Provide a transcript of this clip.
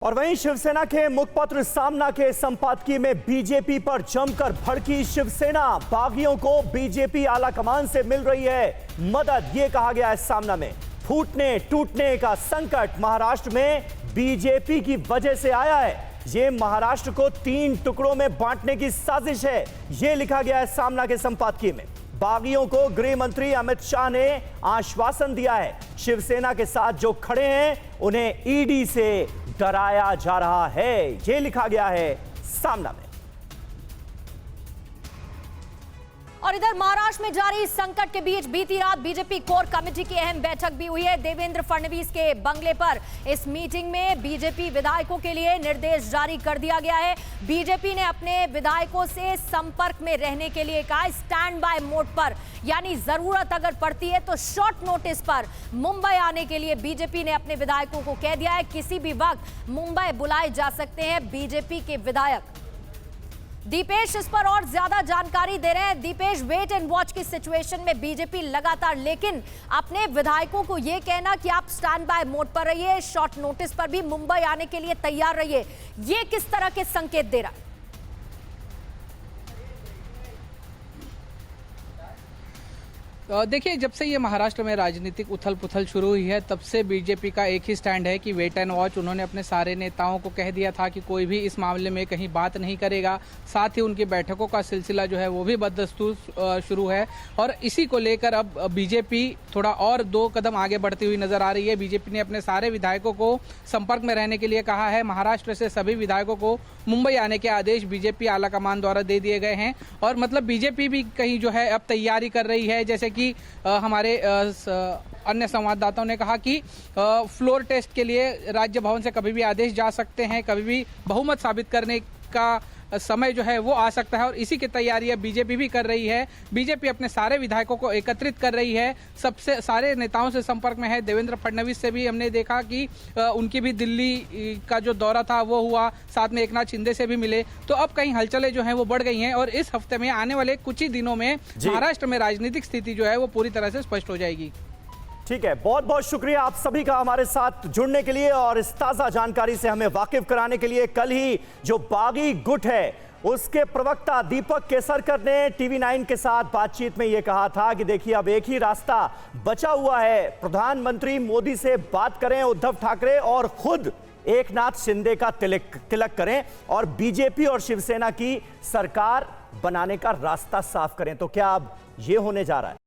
और वहीं शिवसेना के मुखपत्र सामना के संपादकीय में बीजेपी पर जमकर भड़की शिवसेना। बागियों को बीजेपी आला कमान से मिल रही है मदद, ये कहा गया है सामना में। फूटने टूटने का संकट महाराष्ट्र में बीजेपी की वजह से आया है। ये महाराष्ट्र को 3 टुकड़ों में बांटने की साजिश है, ये लिखा गया है सामना के संपादकीय में। बागियों को गृह मंत्री अमित शाह ने आश्वासन दिया है, शिवसेना के साथ जो खड़े हैं उन्हें ईडी से डराया जा रहा है, ये लिखा गया है सामना में। और इधर महाराष्ट्र में जारी संकट के बीच बीती रात बीजेपी कोर कमेटी की अहम बैठक भी हुई है देवेंद्र फडणवीस के बंगले पर। इस मीटिंग में बीजेपी विधायकों के लिए निर्देश जारी कर दिया गया है। बीजेपी ने अपने विधायकों से संपर्क में रहने के लिए कहा, स्टैंड बाय मोड पर, यानी जरूरत अगर पड़ती है तो शॉर्ट नोटिस पर मुंबई आने के लिए बीजेपी ने अपने विधायकों को कह दिया है। किसी भी वक्त मुंबई बुलाए जा सकते हैं बीजेपी के विधायक। दीपेश इस पर और ज्यादा जानकारी दे रहे हैं। दीपेश, वेट एंड वॉच की सिचुएशन में बीजेपी लगातार लेकिन अपने विधायकों को यह कहना कि आप स्टैंड बाय मोड पर रहिए, शॉर्ट नोटिस पर भी मुंबई आने के लिए तैयार रहिए, ये किस तरह के संकेत दे रहा है? देखिए, जब से ये महाराष्ट्र में राजनीतिक उथल पुथल शुरू हुई है तब से बीजेपी का एक ही स्टैंड है कि वेट एंड वॉच। उन्होंने अपने सारे नेताओं को कह दिया था कि कोई भी इस मामले में कहीं बात नहीं करेगा। साथ ही उनकी बैठकों का सिलसिला जो है वो भी बदस्तूर शुरू है और इसी को लेकर अब बीजेपी थोड़ा और 2 कदम आगे बढ़ती हुई नजर आ रही है। बीजेपी ने अपने सारे विधायकों को संपर्क में रहने के लिए कहा है। महाराष्ट्र से सभी विधायकों को मुंबई आने के आदेश बीजेपी आलाकमान द्वारा दे दिए गए हैं और मतलब बीजेपी भी कहीं जो है अब तैयारी कर रही है। जैसे कि हमारे अन्य संवाददाताओं ने कहा कि फ्लोर टेस्ट के लिए राज्य भवन से कभी भी आदेश जा सकते हैं, कभी भी बहुमत साबित करने का समय जो है वो आ सकता है और इसी की तैयारी बीजेपी भी कर रही है। बीजेपी अपने सारे विधायकों को एकत्रित कर रही है, सबसे सारे नेताओं से संपर्क में है। देवेंद्र फडणवीस से भी हमने देखा कि उनकी भी दिल्ली का जो दौरा था वो हुआ, साथ में एकनाथ शिंदे से भी मिले। तो अब कहीं हलचलें जो हैं वो बढ़ गई हैं और इस हफ्ते में आने वाले कुछ ही दिनों में महाराष्ट्र में राजनीतिक स्थिति जो है वो पूरी तरह से स्पष्ट हो जाएगी। ठीक है, बहुत बहुत शुक्रिया आप सभी का हमारे साथ जुड़ने के लिए और इस ताजा जानकारी से हमें वाकिफ कराने के लिए। कल ही जो बागी गुट है उसके प्रवक्ता दीपक केसरकर ने टीवी9 के साथ बातचीत में यह कहा था कि देखिए अब एक ही रास्ता बचा हुआ है, प्रधानमंत्री मोदी से बात करें उद्धव ठाकरे और खुद एकनाथ शिंदे का तिलक करें और बीजेपी और शिवसेना की सरकार बनाने का रास्ता साफ करें। तो क्या अब यह होने जा रहा है?